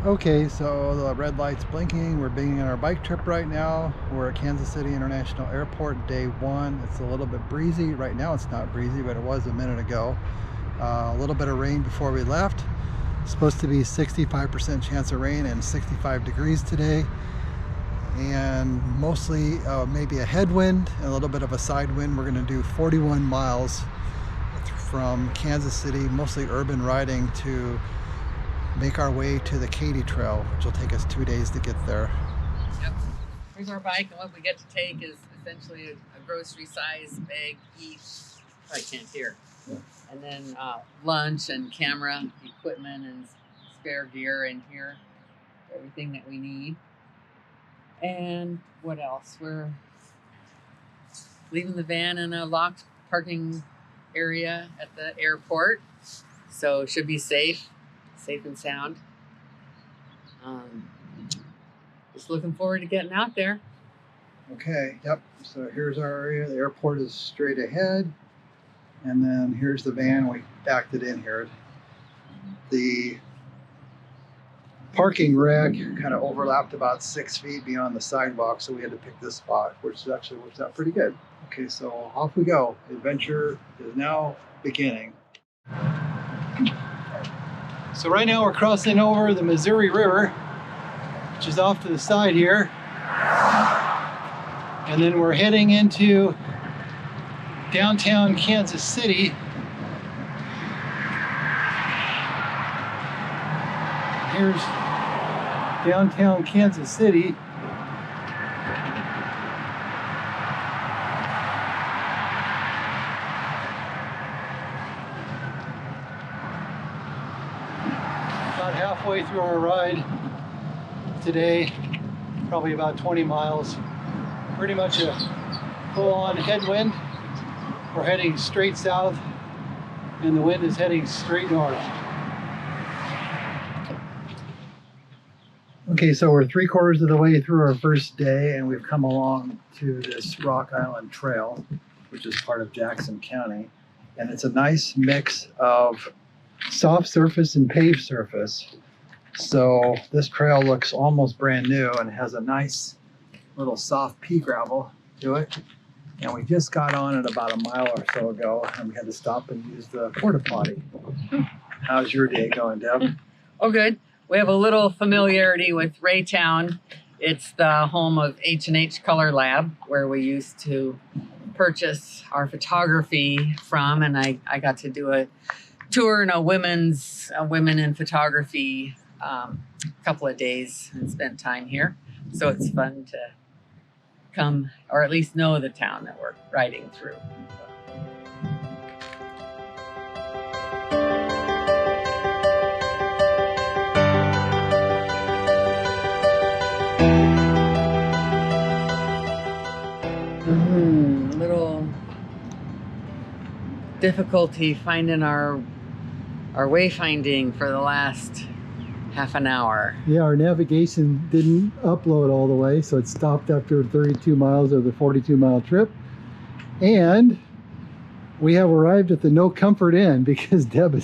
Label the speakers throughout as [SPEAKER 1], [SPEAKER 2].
[SPEAKER 1] Okay, so the red light's blinking. We're beginning our bike trip right now. We're at Kansas City International Airport, day one. It's a little bit breezy. Right now it's not breezy, but it was a minute ago. A little bit of rain before we left. It's supposed to be 65% chance of rain and 65 degrees today. And mostly maybe a headwind and a little bit of a side wind. We're gonna do 41 miles from Kansas City, mostly urban riding, to make our way to the Katy Trail, which will take us 2 days to get there.
[SPEAKER 2] Yep. Here's our bike, and what we get to take is essentially a grocery size bag each. I can't hear. And then lunch and camera equipment and spare gear in here, everything that we need. And what else? We're leaving the van in a locked parking area at the airport, so it should be safe and sound. Just looking forward to getting out there.
[SPEAKER 1] Okay, yep, so here's our area. The airport is straight ahead, and then here's the van. We backed it in here. The parking rack kind of overlapped about 6 feet beyond the sidewalk, so we had to pick this spot, which actually worked out pretty good. Okay, so off we go. The adventure is now beginning. So right now we're crossing over the Missouri River, which is off to the side here. And then we're heading into downtown Kansas City. Here's downtown Kansas City. About halfway through our ride today, probably about 20 miles. Pretty much a full-on headwind. We're heading straight south, and the wind is heading straight north. Okay, so we're 3/4 of the way through our first day, and we've come along to this Rock Island Trail, which is part of Jackson County. And it's a nice mix of soft surface and paved surface. So this trail looks almost brand new and has a nice little soft pea gravel to it. And we just got on it about a mile or so ago, and we had to stop and use the porta potty. How's your day going, Deb?
[SPEAKER 2] Oh, good. We have a little familiarity with Raytown. It's the home of H&H Color Lab, where we used to purchase our photography from, and I got to do a tour in a women in photography couple of days and spent time here. So it's fun to come, or at least know the town that we're riding through. Little difficulty finding our wayfinding for the last half an hour.
[SPEAKER 1] Yeah, our navigation didn't upload all the way, so it stopped after 32 miles of the 42-mile trip. And we have arrived at the No Comfort Inn because Deb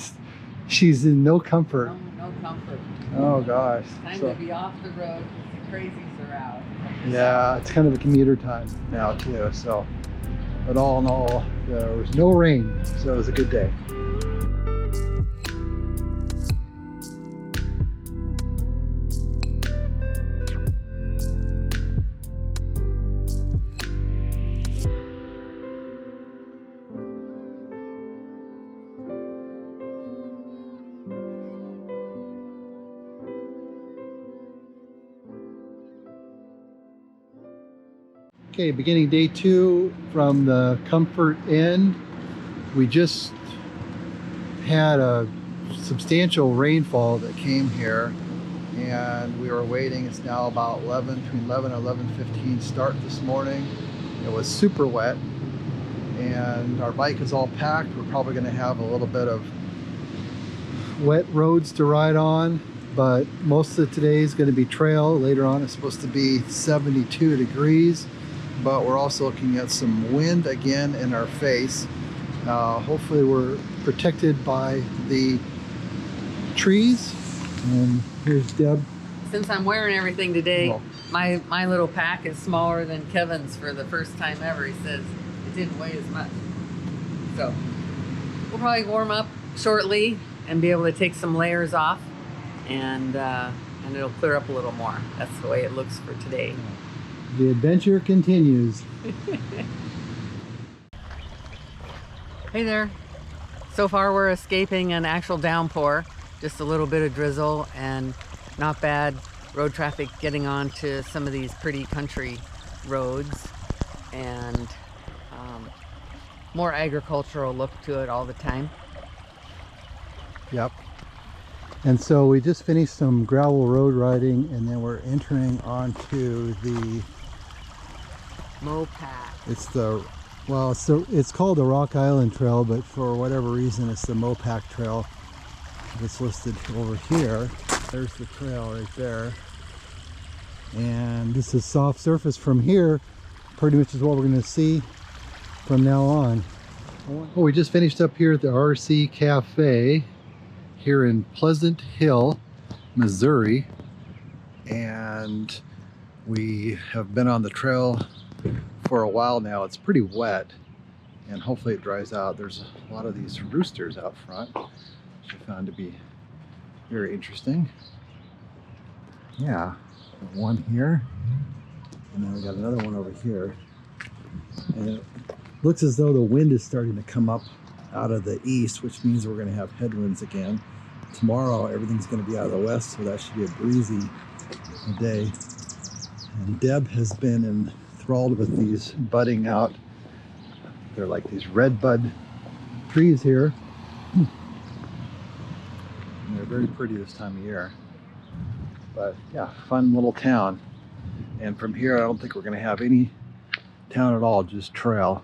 [SPEAKER 1] she's in no comfort.
[SPEAKER 2] No comfort.
[SPEAKER 1] Oh gosh.
[SPEAKER 2] Time to be off the road because the crazies are out.
[SPEAKER 1] Yeah, it's kind of a commuter time now too. So, but all in all, there was no rain, so it was a good day. Okay, beginning day 2 from the Comfort Inn. We just had a substantial rainfall that came here, and we were waiting. It's now about between 11 and 11:15 start this morning. It was super wet, and our bike is all packed. We're probably going to have a little bit of wet roads to ride on, but most of today is going to be trail. Later on it's supposed to be 72 degrees. But we're also looking at some wind again in our face. Hopefully we're protected by the trees. And here's Deb
[SPEAKER 2] since I'm wearing everything today,
[SPEAKER 1] Well,
[SPEAKER 2] my little pack is smaller than Kevin's for the first time ever. He says it didn't weigh as much. So we'll probably warm up shortly and be able to take some layers off, and it'll clear up a little more. That's the way it looks for today.
[SPEAKER 1] the adventure continues.
[SPEAKER 2] Hey there. So far we're escaping an actual downpour, just a little bit of drizzle and not bad road traffic getting on to some of these pretty country roads, and more agricultural look to it all the time.
[SPEAKER 1] Yep. And so we just finished some gravel road riding, and then we're entering onto the
[SPEAKER 2] Mopac.
[SPEAKER 1] It's called the Rock Island Trail, but for whatever reason it's the Mopac Trail that's listed over here. There's the trail right there, and this is soft surface from here. Pretty much is what we're going to see from now on. Well, we just finished up here at the RC Cafe here in Pleasant Hill, Missouri, and we have been on the trail for a while now. It's pretty wet, and hopefully it dries out. There's a lot of these roosters out front, which I found to be very interesting. Yeah, one here, and then we got another one over here, and it looks as though the wind is starting to come up out of the east, which means we're going to have headwinds again. Tomorrow everything's going to be out of the west, so that should be a breezy day. And Deb has been enthralled with these budding out, they're like these red bud trees here, and they're very pretty this time of year. But yeah, fun little town. And from here I don't think we're going to have any town at all, just trail.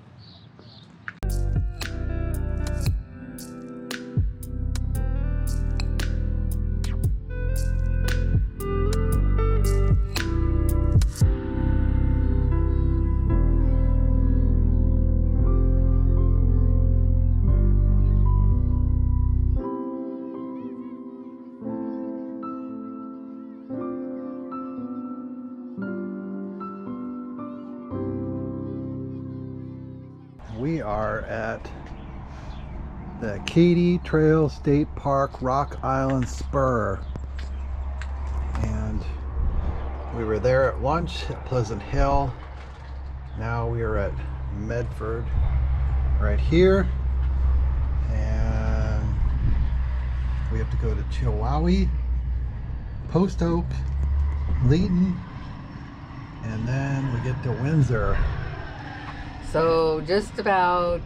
[SPEAKER 1] We are at the Katy Trail State Park Rock Island Spur, and we were there at lunch at Pleasant Hill. Now we are at Medford right here, and we have to go to Chihuahua, Post Oak, Leeton, and then we get to Windsor.
[SPEAKER 2] So just about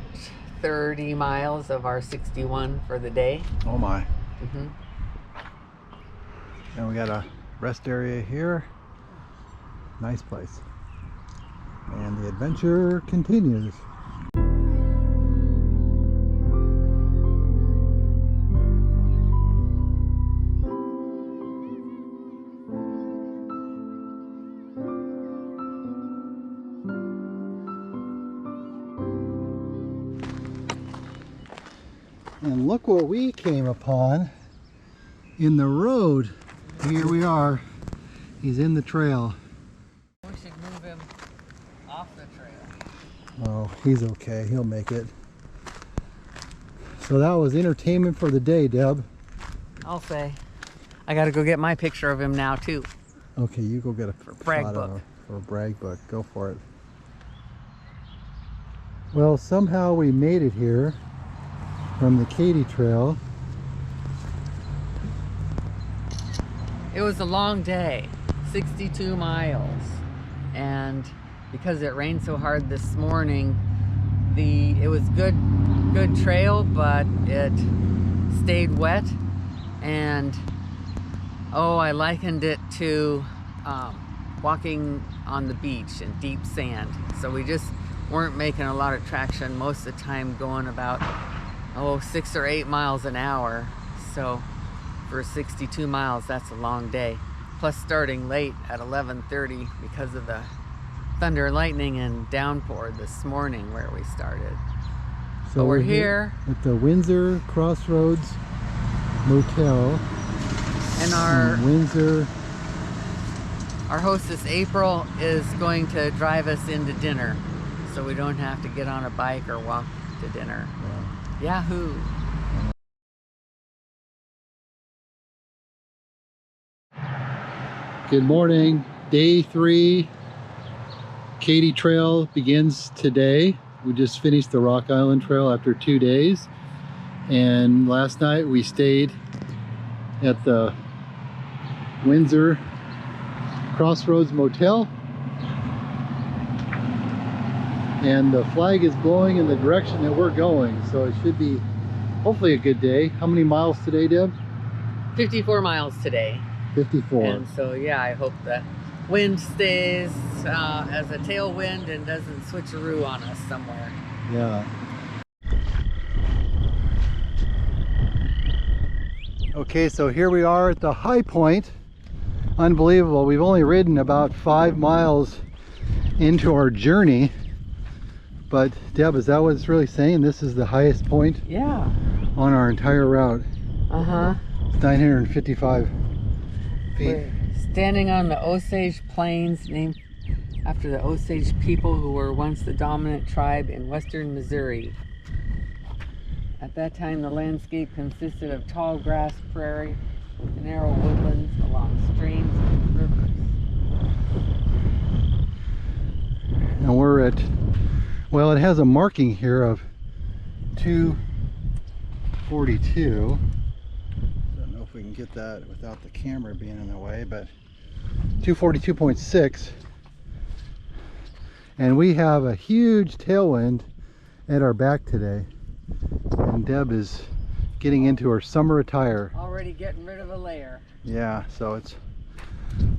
[SPEAKER 2] 30 miles of our 61 for the day.
[SPEAKER 1] Oh my.
[SPEAKER 2] Mm-hmm.
[SPEAKER 1] And we got a rest area here. Nice place. And the adventure continues. And look what we came upon in the road. Here we are. He's in the trail.
[SPEAKER 2] We should move him off the trail.
[SPEAKER 1] Oh, he's okay. He'll make it. So that was entertainment for the day, Deb.
[SPEAKER 2] I'll say. I gotta go get my picture of him now too.
[SPEAKER 1] Okay, you go get a
[SPEAKER 2] brag
[SPEAKER 1] shot
[SPEAKER 2] book.
[SPEAKER 1] of for a brag book. Go for it. Well, somehow we made it here from the Katy Trail.
[SPEAKER 2] It was a long day, 62 miles, and because it rained so hard this morning, it was good trail, but it stayed wet, and I likened it to walking on the beach in deep sand. So we just weren't making a lot of traction most of the time, going about 6 or 8 miles an hour. So for 62 miles, that's a long day. Plus starting late at 11:30 because of the thunder, lightning, and downpour this morning where we started. So we're here
[SPEAKER 1] at the Windsor Crossroads Motel
[SPEAKER 2] and our
[SPEAKER 1] in Windsor,
[SPEAKER 2] Our hostess April is going to drive us into dinner, so we don't have to get on a bike or walk to dinner. Yahoo!
[SPEAKER 1] Good morning. Day 3, Katy Trail begins today. We just finished the Rock Island Trail after 2 days. And last night we stayed at the Windsor Crossroads Motel. And the flag is blowing in the direction that we're going. So it should be hopefully a good day. How many miles today, Deb?
[SPEAKER 2] 54 miles today.
[SPEAKER 1] 54.
[SPEAKER 2] And so, yeah, I hope the wind stays as a tailwind and doesn't switcheroo on us somewhere.
[SPEAKER 1] Yeah. Okay, so here we are at the high point. Unbelievable. We've only ridden about 5 miles into our journey. But Deb, is that what it's really saying? This is the highest point?
[SPEAKER 2] Yeah.
[SPEAKER 1] On our entire route.
[SPEAKER 2] Uh-huh.
[SPEAKER 1] It's 955 feet.
[SPEAKER 2] We're standing on the Osage Plains, named after the Osage people who were once the dominant tribe in western Missouri. At that time, the landscape consisted of tall grass prairie and narrow woodlands along streams and rivers.
[SPEAKER 1] And we're at, well, it has a marking here of 242. We can get that without the camera being in the way, but 242.6, and we have a huge tailwind at our back today, and Deb is getting into her summer attire.
[SPEAKER 2] Already getting rid of a layer.
[SPEAKER 1] Yeah, so it's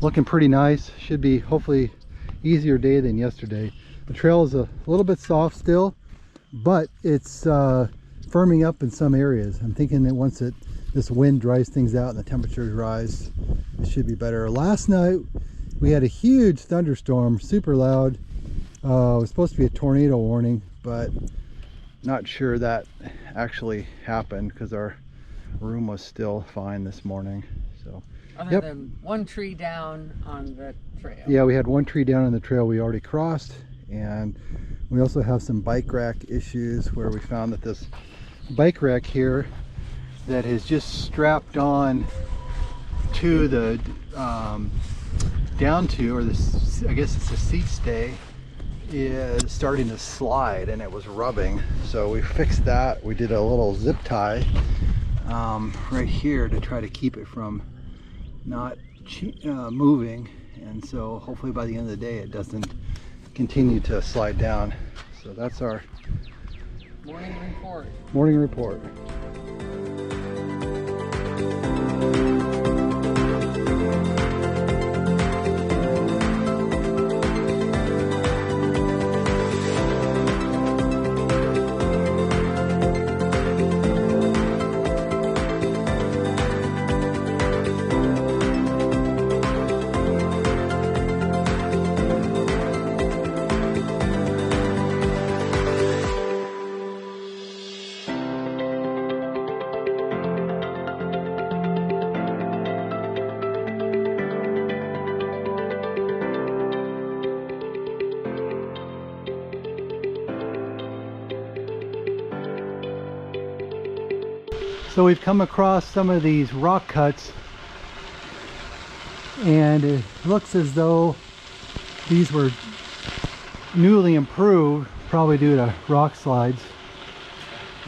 [SPEAKER 1] looking pretty nice. Should be hopefully easier day than yesterday. The trail is a little bit soft still, but it's firming up in some areas. I'm thinking that once this wind dries things out and the temperatures rise, it should be better. Last night we had a huge thunderstorm, super loud. It was supposed to be a tornado warning, but not sure that actually happened because our room was still fine this morning. So
[SPEAKER 2] other than one tree down on the trail.
[SPEAKER 1] Yeah, we had one tree down on the trail we already crossed, and we also have some bike rack issues where we found that this bike rack here that is just strapped on to the down to, or this, I guess it's a seat stay, is starting to slide, and it was rubbing. So we fixed that. We did a little zip tie right here to try to keep it from not moving, and so hopefully by the end of the day it doesn't continue to slide down. So that's our
[SPEAKER 2] morning report.
[SPEAKER 1] Morning report. So we've come across some of these rock cuts, and it looks as though these were newly improved, probably due to rock slides,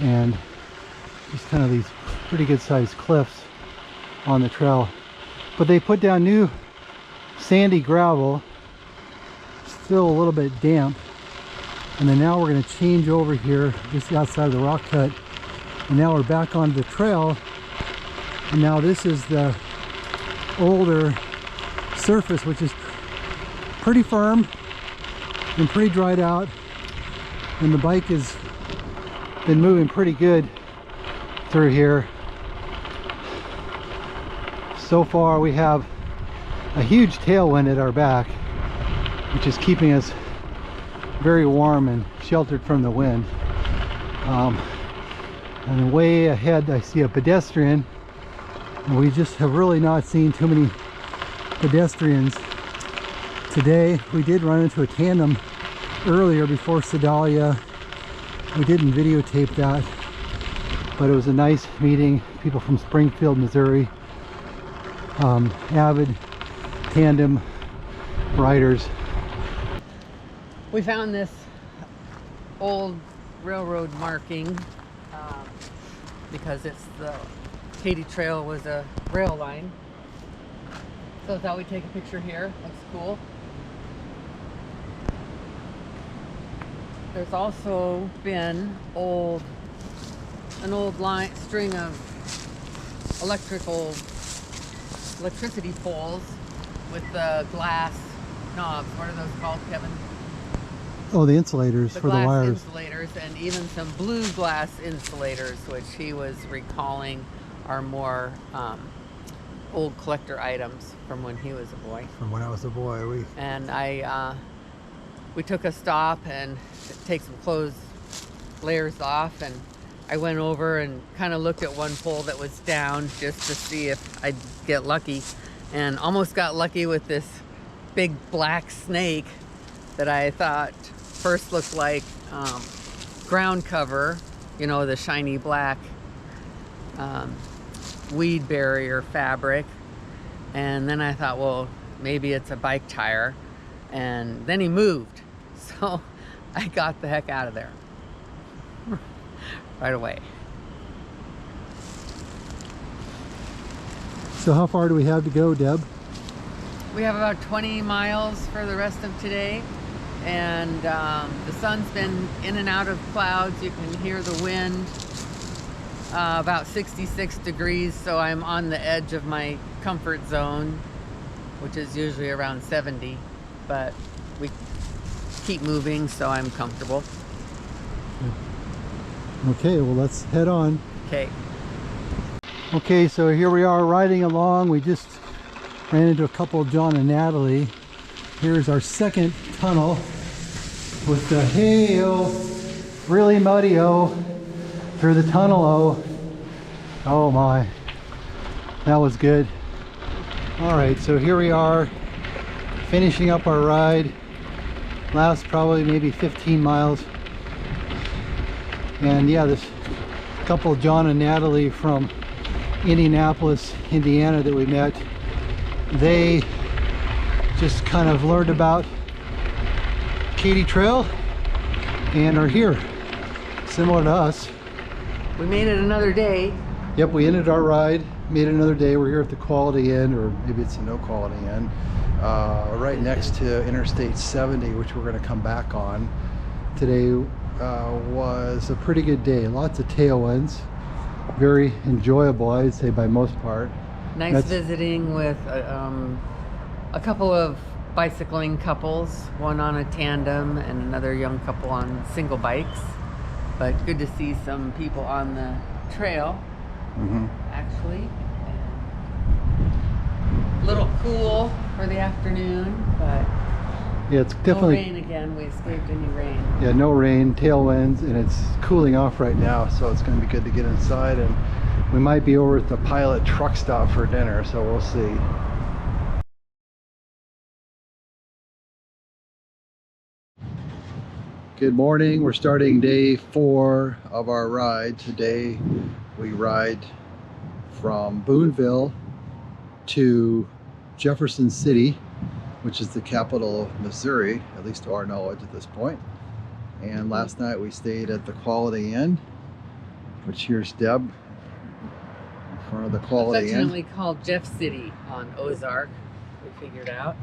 [SPEAKER 1] and just kind of these pretty good sized cliffs on the trail. But they put down new sandy gravel, still a little bit damp, and then now we're going to change over here just outside of the rock cut. And now we're back onto the trail, and now this is the older surface, which is pretty firm and pretty dried out, and the bike has been moving pretty good through here. So far we have a huge tailwind at our back, which is keeping us very warm and sheltered from the wind. And way ahead I see a pedestrian, and we just have really not seen too many pedestrians today. We did run into a tandem earlier before Sedalia. We didn't videotape that, but it was a nice meeting. People from Springfield, Missouri, avid tandem riders.
[SPEAKER 2] We found this old railroad marking because it's the Katy Trail was a rail line. So I thought we'd take a picture here. Looks cool. There's also been an old line string of electricity poles with the glass knobs. What are those called, Kevin?
[SPEAKER 1] Oh, the insulators for the wires.
[SPEAKER 2] Insulators, and even some blue glass insulators, which he was recalling are more old collector items from when he was a boy.
[SPEAKER 1] From when I was a boy,
[SPEAKER 2] we took a stop and take some clothes layers off, and I went over and kind of looked at one pole that was down just to see if I'd get lucky, and almost got lucky with this big black snake that I thought first looked like ground cover, you know, the shiny black weed barrier fabric, and then I thought, well, maybe it's a bike tire, and then he moved, so I got the heck out of there right away.
[SPEAKER 1] So how far do we have to go, Deb?
[SPEAKER 2] We have about 20 miles for the rest of today, and the sun's been in and out of clouds. You can hear the wind, about 66 degrees, so I'm on the edge of my comfort zone, which is usually around 70, but we keep moving, so I'm comfortable.
[SPEAKER 1] Okay, well, let's head on.
[SPEAKER 2] Okay.
[SPEAKER 1] Okay, so here we are riding along. We just ran into a couple, John and Natalie. Here's our second tunnel with the hey-o, really muddy-o through the tunnel-o. Oh my, that was good. All right, so here we are finishing up our ride. Last probably maybe 15 miles. And yeah, this couple, John and Natalie from Indianapolis, Indiana, that we met, they just kind of learned about Katy Trail and are here, similar to us.
[SPEAKER 2] We made it another day.
[SPEAKER 1] Yep, we ended our ride, made it another day. We're here at the Quality Inn, or maybe it's a no Quality Inn, right next to Interstate 70, which we're going to come back on. Today was a pretty good day. Lots of tailwinds. Very enjoyable, I'd say, by most part.
[SPEAKER 2] Nice visiting with a couple of bicycling couples, one on a tandem and another young couple on single bikes. But good to see some people on the trail, actually. A little cool for the afternoon, but
[SPEAKER 1] yeah, it's definitely
[SPEAKER 2] no rain again. We escaped any rain.
[SPEAKER 1] Yeah, no rain, tailwinds, and it's cooling off right now, so it's going to be good to get inside. And we might be over at the Pilot truck stop for dinner, so we'll see. Good morning. We're starting day 4 of our ride. Today we ride from Boonville to Jefferson City, which is the capital of Missouri, at least to our knowledge at this point. And last night we stayed at the Quality Inn, which here's Deb in front of the Quality Inn.
[SPEAKER 2] Affectionately called Jeff City on Ozark, we figured out.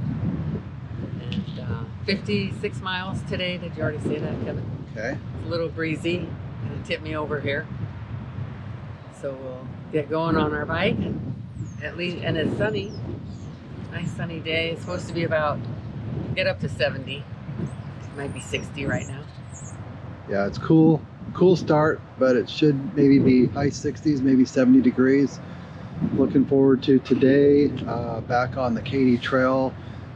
[SPEAKER 2] And 56 miles today. Did you already say that, Kevin?
[SPEAKER 1] Okay.
[SPEAKER 2] It's a little breezy. Gonna tip me over here. So we'll get going on our bike. At least, and it's sunny. Nice sunny day. It's supposed to be get up to 70. It might be 60 right now.
[SPEAKER 1] Yeah, it's cool start, but it should maybe be high 60s, maybe 70 degrees. Looking forward to today, back on the Katy Trail.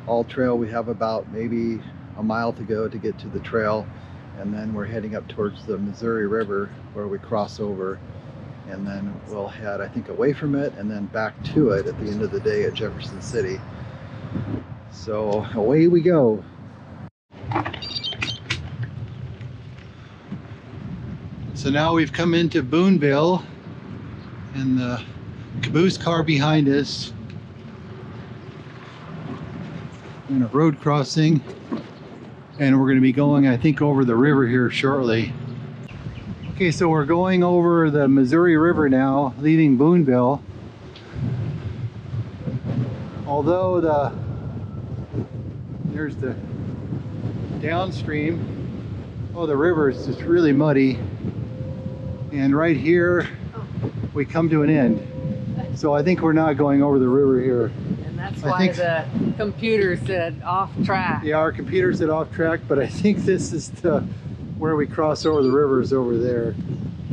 [SPEAKER 1] All trail, we have about maybe a mile to go to get to the trail, and then we're heading up towards the Missouri River where we cross over, and then we'll head, I think, away from it and then back to it at the end of the day at Jefferson City. So away we go. So now we've come into Boonville, and the caboose car behind us, and a road crossing, and we're going to be going, I think, over the river here shortly. Okay, so we're going over the Missouri River now, leaving Boonville. Although there's the downstream, the river is just really muddy, and right here we come to an end. So I think we're not going over the river here.
[SPEAKER 2] And that's why the computer said off track.
[SPEAKER 1] Yeah, our computer said off track, but I think this is where we cross over the river is over there.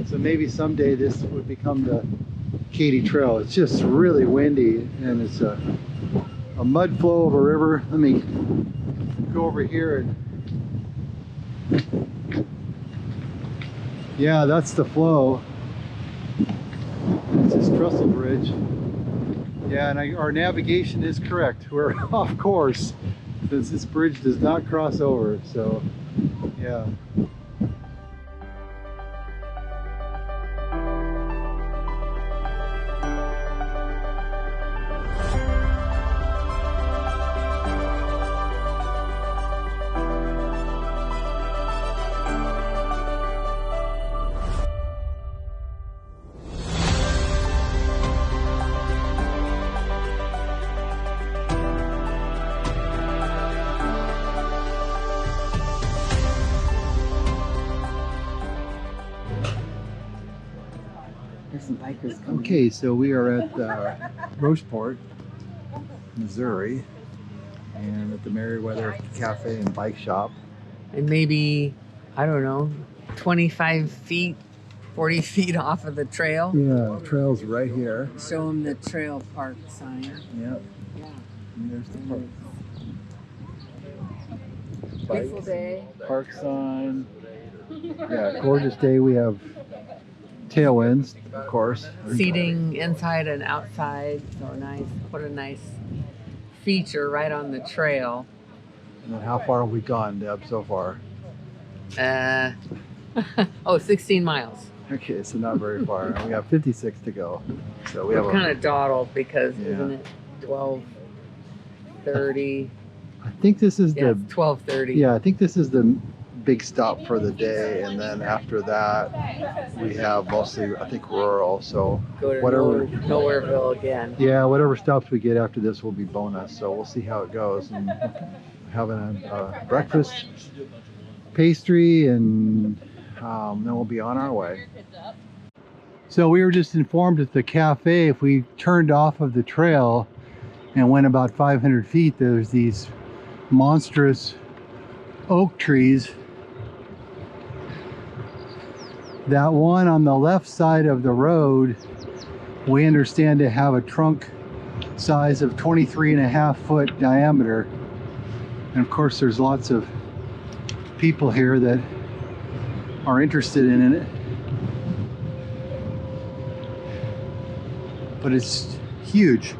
[SPEAKER 1] So maybe someday this would become the Katy Trail. It's just really windy, and it's a mud flow of a river. Let me go over here and yeah, that's the flow. It's this trestle bridge. Yeah, and our navigation is correct. We're off course since this bridge does not cross over. So, yeah.
[SPEAKER 2] There's some bikers coming.
[SPEAKER 1] Okay, so we are at Roseport, Missouri, and at the Merriweather Cafe and Bike Shop.
[SPEAKER 2] And maybe, I don't know, 25 feet, 40 feet off of the trail.
[SPEAKER 1] Yeah, the trail's right here.
[SPEAKER 2] Show them the trail park sign.
[SPEAKER 1] Yep.
[SPEAKER 2] Yeah.
[SPEAKER 1] And there's the park.
[SPEAKER 2] Beautiful day.
[SPEAKER 1] Park sign. Yeah, gorgeous day. We have tailwinds, of course.
[SPEAKER 2] Seating inside and outside. So nice. What a nice feature right on the trail.
[SPEAKER 1] And then how far have we gone, Deb, so far?
[SPEAKER 2] 16 miles.
[SPEAKER 1] Okay, so not very far. We have 56 to go. So we
[SPEAKER 2] We're
[SPEAKER 1] have
[SPEAKER 2] kind of dawdled because
[SPEAKER 1] Yeah.
[SPEAKER 2] isn't it 12:30?
[SPEAKER 1] I think this is
[SPEAKER 2] Yeah,
[SPEAKER 1] the
[SPEAKER 2] it's 12:30.
[SPEAKER 1] Yeah, I think this is the big stop for the day, and then after that we have mostly, I think, rural. So
[SPEAKER 2] Go to
[SPEAKER 1] whatever.
[SPEAKER 2] Nowhereville again.
[SPEAKER 1] Yeah, whatever stops we get after this will be bonus. So we'll see how it goes. And having a breakfast, pastry, and then we'll be on our way. So we were just informed at the cafe, if we turned off of the trail and went about 500 feet, there's these monstrous oak trees. That one on the left side of the road, we understand to have a trunk size of 23.5 foot diameter. And of course there's lots of people here that are interested in it. But it's huge.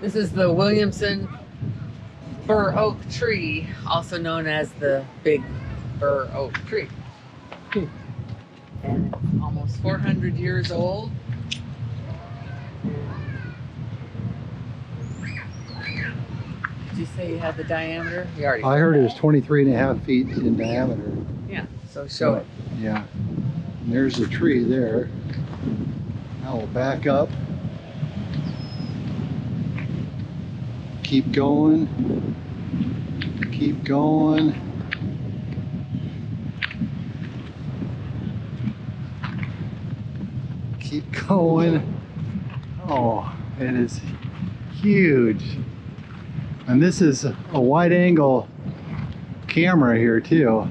[SPEAKER 2] This is the Williamson Oak Tree, also known as the Big Bur Oak Tree. And it's almost 400 years old. Did you say you had the diameter? You already
[SPEAKER 1] I heard it was 23.5 feet in diameter.
[SPEAKER 2] Yeah, so show it.
[SPEAKER 1] Yeah. And there's a tree there. Now we'll back up. Keep going. Keep going. Keep going. Oh, it is huge. And this is a wide angle camera here too.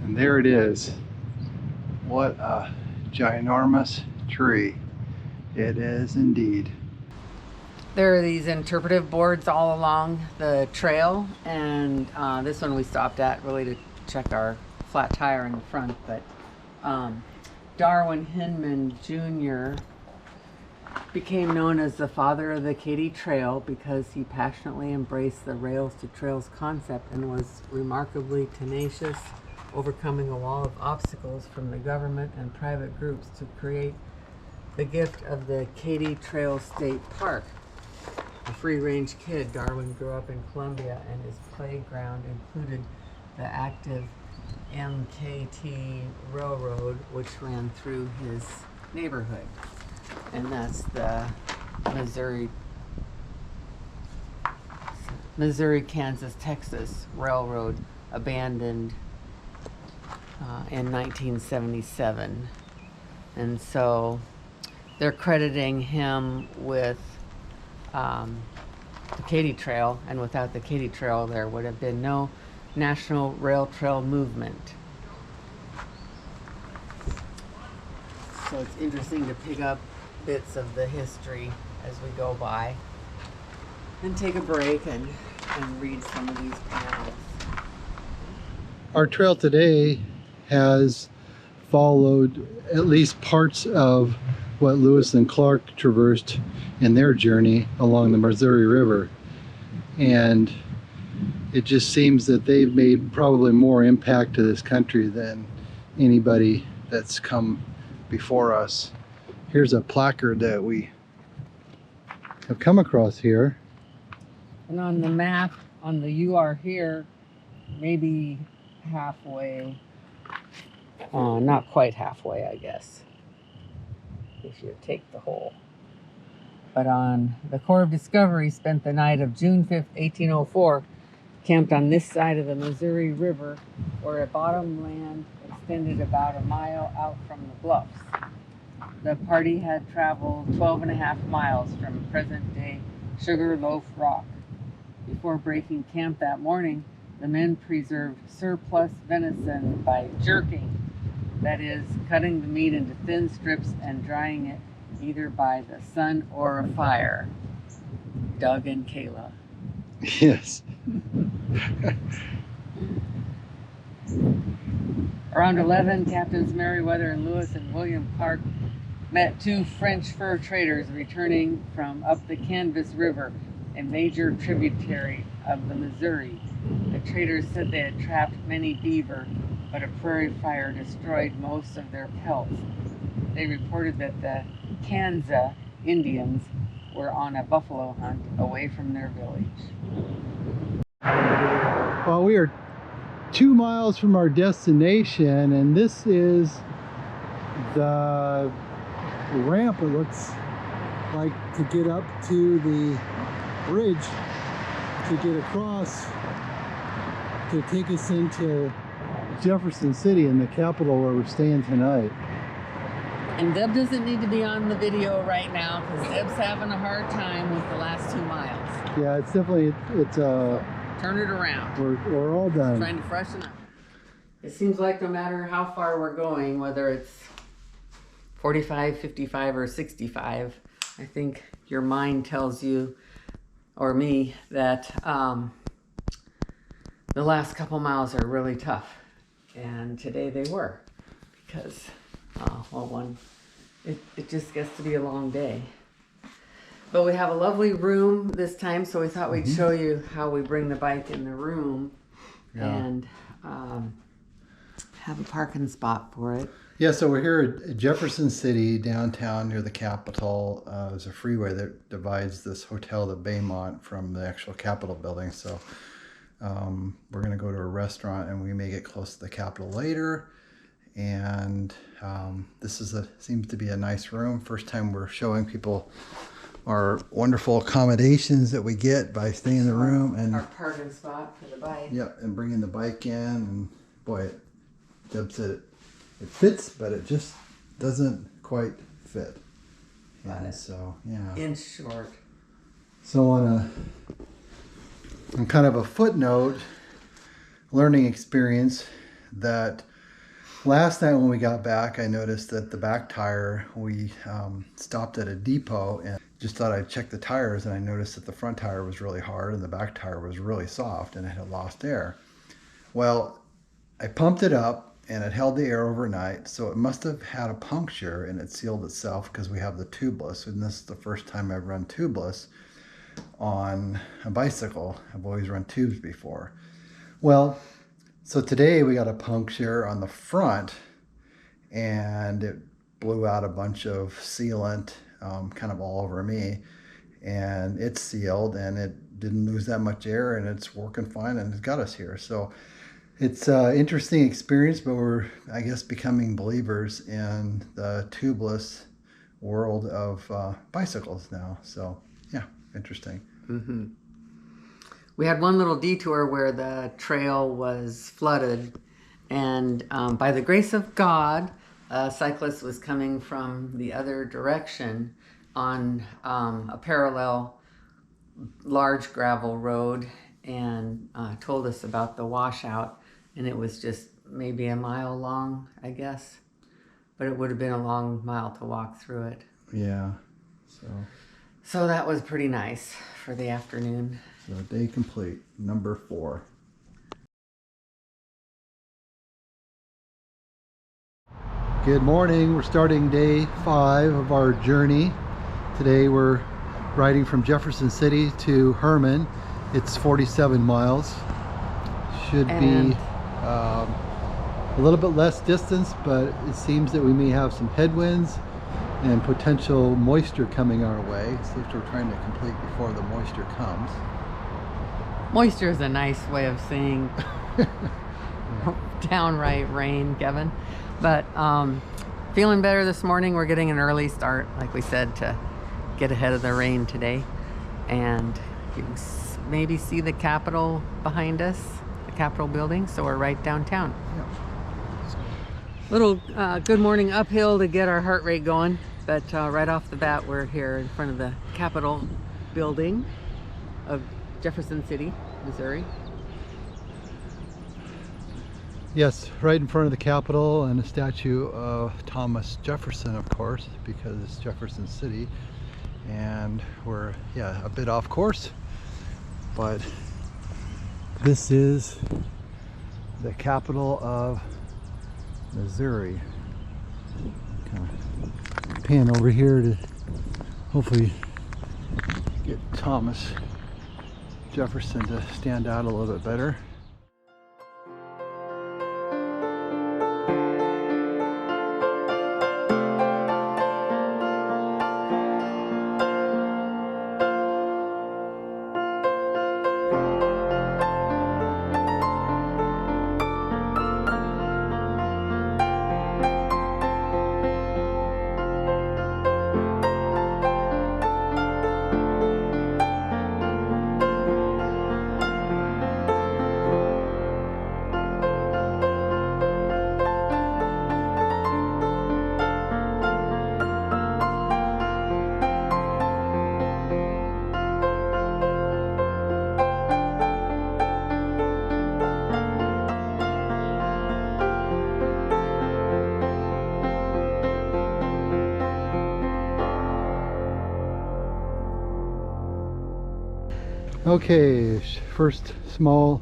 [SPEAKER 1] And there it is. What a ginormous tree. It is indeed.
[SPEAKER 2] There are these interpretive boards all along the trail, and this one we stopped at really to check our flat tire in the front, but Darwin Hinman Jr. became known as the father of the Katy Trail because he passionately embraced the rails to trails concept and was remarkably tenacious, overcoming a wall of obstacles from the government and private groups to create the gift of the Katy Trail State Park. A free-range kid, Darwin grew up in Columbia, and his playground included the active MKT Railroad, which ran through his neighborhood. And that's the Missouri, Kansas, Texas Railroad, abandoned in 1977. And so they're crediting him with the Katy Trail, and without the Katy Trail there would have been no national rail trail movement. So it's interesting to pick up bits of the history as we go by and take a break and read some of these panels.
[SPEAKER 1] Our trail today has followed at least parts of what Lewis and Clark traversed in their journey along the Missouri River. And it just seems that they've made probably more impact to this country than anybody that's come before us. Here's a placard that we have come across here.
[SPEAKER 2] And on the map, on the "You Are Here," maybe halfway, not quite halfway, I guess, if you take the whole. But on the Corps of Discovery spent the night of June 5th, 1804, camped on this side of the Missouri River, where a bottomland extended about a mile out from the bluffs. The party had traveled 12.5 miles from present-day Sugarloaf Rock. Before breaking camp that morning, the men preserved surplus venison by jerking, that is, cutting the meat into thin strips and drying it either by the sun or a fire. Doug and Kayla.
[SPEAKER 1] Yes.
[SPEAKER 2] Around 11, Captains Meriwether and Lewis and William Clark met two French fur traders returning from up the Canvas River, a major tributary of the Missouri. The traders said they had trapped many beaver, but a prairie fire destroyed most of their pelts. They reported that the Kansa Indians were on a buffalo hunt away from their village.
[SPEAKER 1] Well, we are 2 miles from our destination, and this is the ramp, it looks like, to get up to the bridge to get across to take us into Jefferson City, in the capital where we're staying tonight.
[SPEAKER 2] And Deb doesn't need to be on the video right now because Deb's having a hard time with the last 2 miles.
[SPEAKER 1] Yeah, it's definitely,
[SPEAKER 2] Turn it around.
[SPEAKER 1] We're all done.
[SPEAKER 2] Trying to freshen up. It seems like no matter how far we're going, whether it's 45, 55, or 65, I think your mind tells you, or me, that the last couple miles are really tough. And today they were, because, it just gets to be a long day. But we have a lovely room this time, so we thought we'd show you how we bring the bike in the room and have a parking spot for it.
[SPEAKER 1] Yeah, so we're here at Jefferson City, downtown near the Capitol. There's a freeway that divides this hotel, the Baymont, from the actual Capitol building. So we're going to go to a restaurant, and we may get close to the Capitol later. And this is seems to be a nice room. First time we're showing people our wonderful accommodations that we get by staying in the room, and
[SPEAKER 2] our parking spot for the bike.
[SPEAKER 1] Yep, and bringing the bike in, and boy, Deb said it fits, but it just doesn't quite fit. And so, yeah.
[SPEAKER 2] In short.
[SPEAKER 1] So on kind of a footnote, learning experience, that last night when we got back, I noticed that the back tire, we stopped at a depot and just thought I'd check the tires, and I noticed that the front tire was really hard and the back tire was really soft and it had lost air. Well, I pumped it up and it held the air overnight, so it must have had a puncture and it sealed itself because we have the tubeless, and this is the first time I've run tubeless on a bicycle. I've always run tubes before. Well, so today we got a puncture on the front and it blew out a bunch of sealant kind of all over me, and it's sealed and it didn't lose that much air and it's working fine and it's got us here. So it's an interesting experience, but we're, I guess, becoming believers in the tubeless world of bicycles now. So yeah, interesting.
[SPEAKER 2] Mm-hmm. We had one little detour where the trail was flooded, and by the grace of God, a cyclist was coming from the other direction on a parallel large gravel road, and told us about the washout. And it was just maybe a mile long, I guess, but it would have been a long mile to walk through it.
[SPEAKER 1] Yeah.
[SPEAKER 2] So that was pretty nice for the afternoon.
[SPEAKER 1] So day complete, number 4. Good morning. We're starting day 5 of our journey. Today we're riding from Jefferson City to Herman. It's 47 miles. Should be a little bit less distance, but it seems that we may have some headwinds and potential moisture coming our way. So we're trying to complete before the moisture comes.
[SPEAKER 2] Moisture is a nice way of saying downright rain, Kevin. But feeling better this morning. We're getting an early start, like we said, to get ahead of the rain today. And you can maybe see the Capitol behind us, the Capitol building. So we're right downtown.
[SPEAKER 1] Yeah.
[SPEAKER 2] Little good morning uphill to get our heart rate going. But right off the bat, we're here in front of the Capitol building of Jefferson City, Missouri.
[SPEAKER 1] Yes, right in front of the Capitol, and a statue of Thomas Jefferson, of course, because it's Jefferson City. And we're, a bit off course, but this is the capital of Missouri. Kind of pan over here to hopefully get Thomas Jefferson to stand out a little bit better. Okay, first small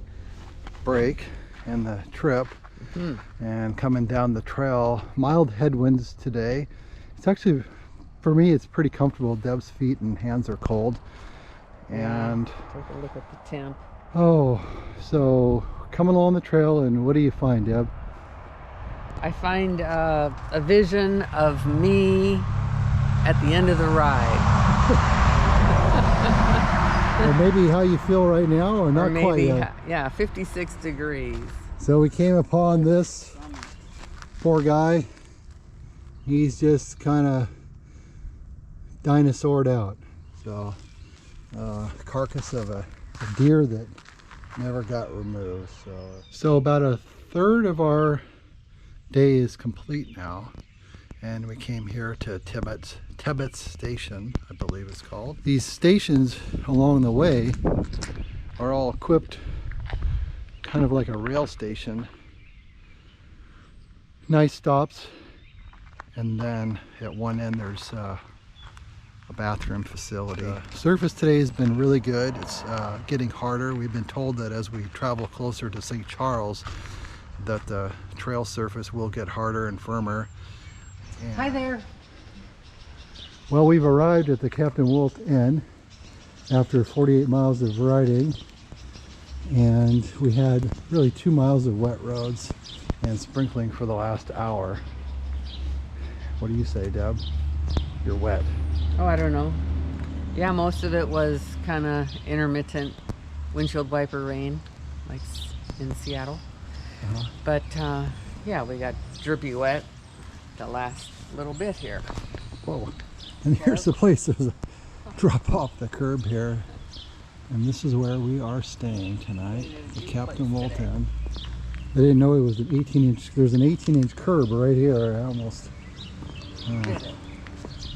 [SPEAKER 1] break in the trip. And coming down the trail, mild headwinds today. It's actually, for me, it's pretty comfortable. Deb's feet and hands are cold. And
[SPEAKER 2] take a look at the temp.
[SPEAKER 1] Oh, so coming along the trail, and what do you find, Deb?
[SPEAKER 2] I find a vision of me at the end of the ride.
[SPEAKER 1] Or maybe how you feel right now, or not quite yet.
[SPEAKER 2] Yeah, 56 degrees.
[SPEAKER 1] So we came upon this poor guy. He's just kind of dinosaured out. So carcass of a deer that never got removed. So about a third of our day is complete now, and we came here to Tibet Station, I believe it's called. These stations along the way are all equipped kind of like a rail station. Nice stops, and then at one end there's a bathroom facility. Surface today has been really good. It's getting harder. We've been told that as we travel closer to St. Charles, that the trail surface will get harder and firmer. And,
[SPEAKER 2] Hi there.
[SPEAKER 1] well, we've arrived at the Captain Wolf Inn after 48 miles of riding, and we had really 2 miles of wet roads and sprinkling for the last hour. What do you say, Deb? You're wet.
[SPEAKER 2] Oh, I don't know. Yeah, most of it was kind of intermittent windshield wiper rain, like in Seattle. But yeah, we got drippy wet the last little bit here.
[SPEAKER 1] Whoa. And here's the place. There's a drop off the curb here. And this is where we are staying tonight, the Captain Wolf Inn. I didn't know it was an 18-inch. There's an 18-inch curb right here. I almost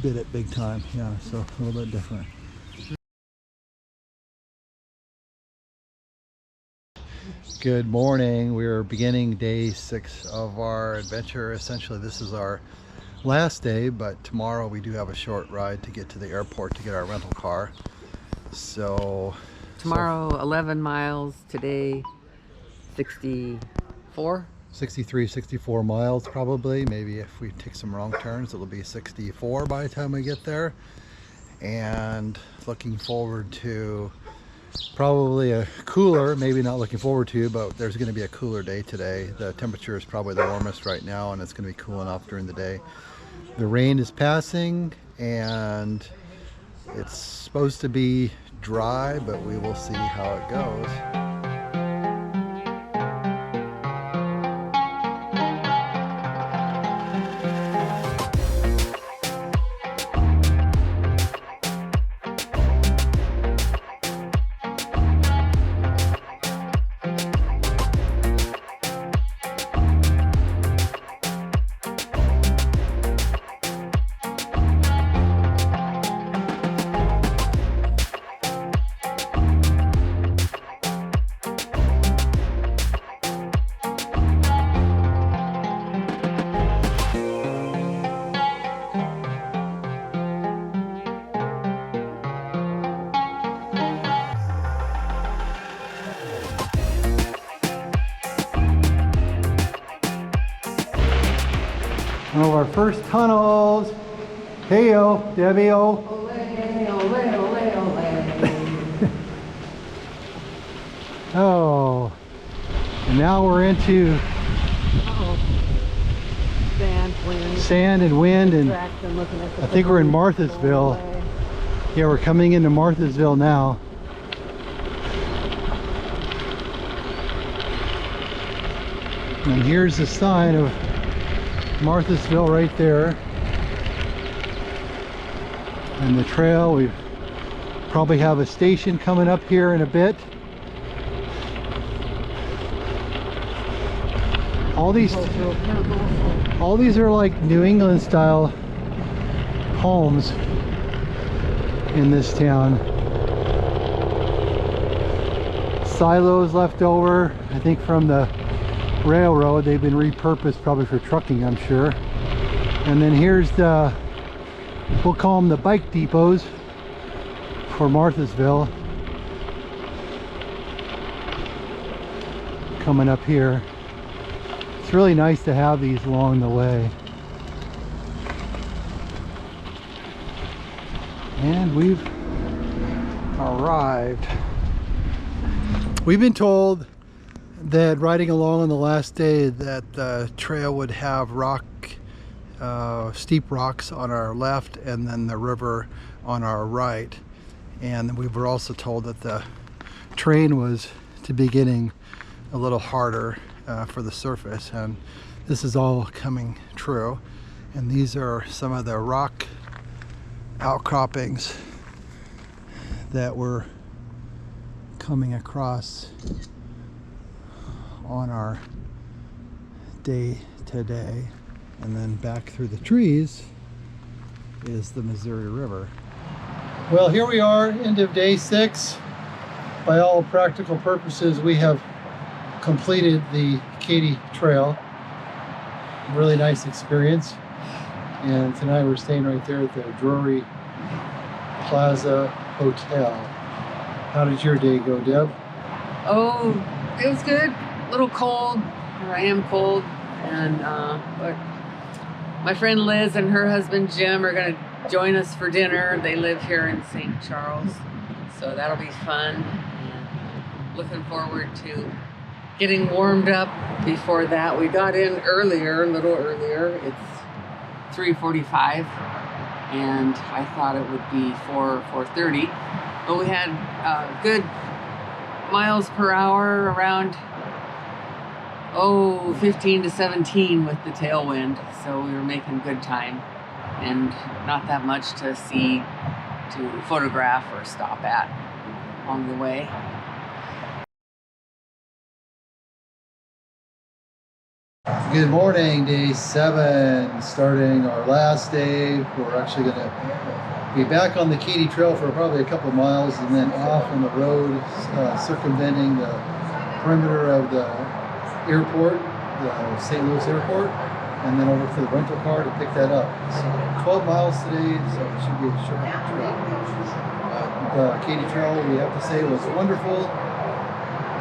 [SPEAKER 1] bit it big time. Yeah, so a little bit different. Good morning. We are beginning day 6 of our adventure. Essentially, this is our last day, but tomorrow we do have a short ride to get to the airport to get our rental car. So
[SPEAKER 2] Tomorrow, 11 miles. Today, 64.
[SPEAKER 1] 63, 64 miles probably. Maybe if we take some wrong turns, it'll be 64 by the time we get there. And looking forward to probably a cooler, maybe not looking forward to, but there's going to be a cooler day today. The temperature is probably the warmest right now, and it's going to be cool enough during the day. The rain is passing, and it's supposed to be dry, but we will see how it goes. One of our first tunnels. Hey-o, Debbie-o.
[SPEAKER 2] Olé, olé, olé, olé.
[SPEAKER 1] Oh, and now we're into
[SPEAKER 2] Sand, wind.
[SPEAKER 1] sand and wind, and
[SPEAKER 2] Distraction, looking at the
[SPEAKER 1] I think we're in
[SPEAKER 2] balloons
[SPEAKER 1] Marthasville.
[SPEAKER 2] going away.
[SPEAKER 1] Yeah, we're coming into Marthasville now. And here's the sign of Marthasville right there. And the trail, we probably have a station coming up here in a bit. All these are like New England style homes in this town. Silos left over, I think, from the railroad. They've been repurposed probably for trucking, I'm sure. And then here's the, we'll call them the bike depots for Marthasville, coming up here. It's really nice to have these along the way. And we've arrived. We've been told that riding along on the last day that the trail would have steep rocks on our left and then the river on our right. And we were also told that the terrain was to be getting a little harder for the surface, and this is all coming true. And these are some of the rock outcroppings that we're coming across on our day today. And then back through the trees is the Missouri River. Well, here we are, end of day 6. By all practical purposes, we have completed the Katy Trail. Really nice experience. And tonight we're staying right there at the Drury Plaza Hotel. How did your day go, Deb?
[SPEAKER 2] Oh, it was good. A little cold. I am cold, and but my friend Liz and her husband Jim are going to join us for dinner. They live here in St. Charles, so that'll be fun. And looking forward to getting warmed up before that. We got in earlier, a little earlier. It's 3:45, and I thought it would be 4:30, but we had good miles per hour, around 15 to 17 with the tailwind, so we were making good time, and not that much to see, to photograph or stop at along the way.
[SPEAKER 1] Good morning, day 7, starting our last day. We're actually going to be back on the Katy Trail for probably a couple miles, and then off on the road, circumventing the perimeter of the airport, the St. Louis airport, and then over to the rental car to pick that up. So 12 miles today, so it should be a short trip. The Katy Trail, we have to say, was wonderful.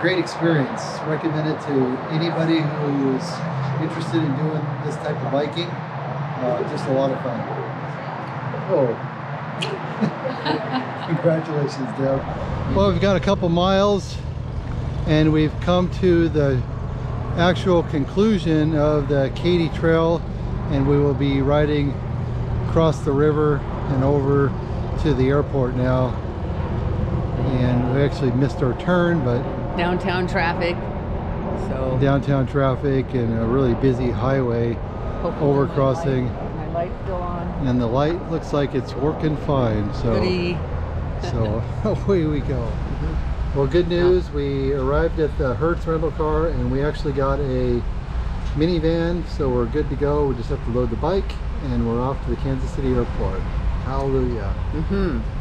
[SPEAKER 1] Great experience. Recommend it to anybody who's interested in doing this type of biking. Just a lot of fun. Oh. Congratulations, Deb. Well, we've got a couple miles and we've come to the actual conclusion of the Katy Trail, and we will be riding across the river and over to the airport now. And we actually missed our turn, but
[SPEAKER 2] Downtown traffic. So
[SPEAKER 1] downtown traffic and a really busy highway overcrossing.
[SPEAKER 2] My light's still on.
[SPEAKER 1] And the light looks like it's working fine. So,
[SPEAKER 2] Goody.
[SPEAKER 1] so away we go. Well, good news. We arrived at the Hertz rental car, and we actually got a minivan, so we're good to go. We just have to load the bike, and we're off to the Kansas City airport. Hallelujah.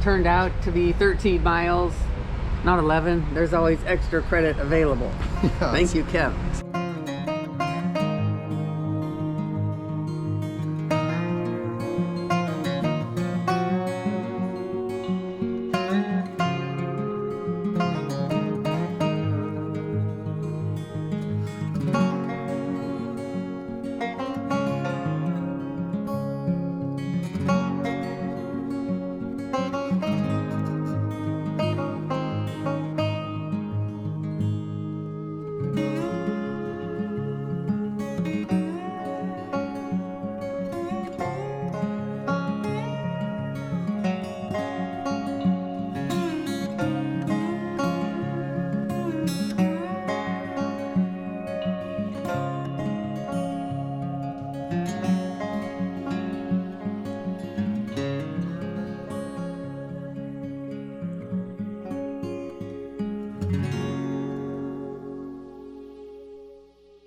[SPEAKER 2] Turned out to be 13 miles. Not 11. There's always extra credit available.
[SPEAKER 1] Yeah.
[SPEAKER 2] Thank you, Kev.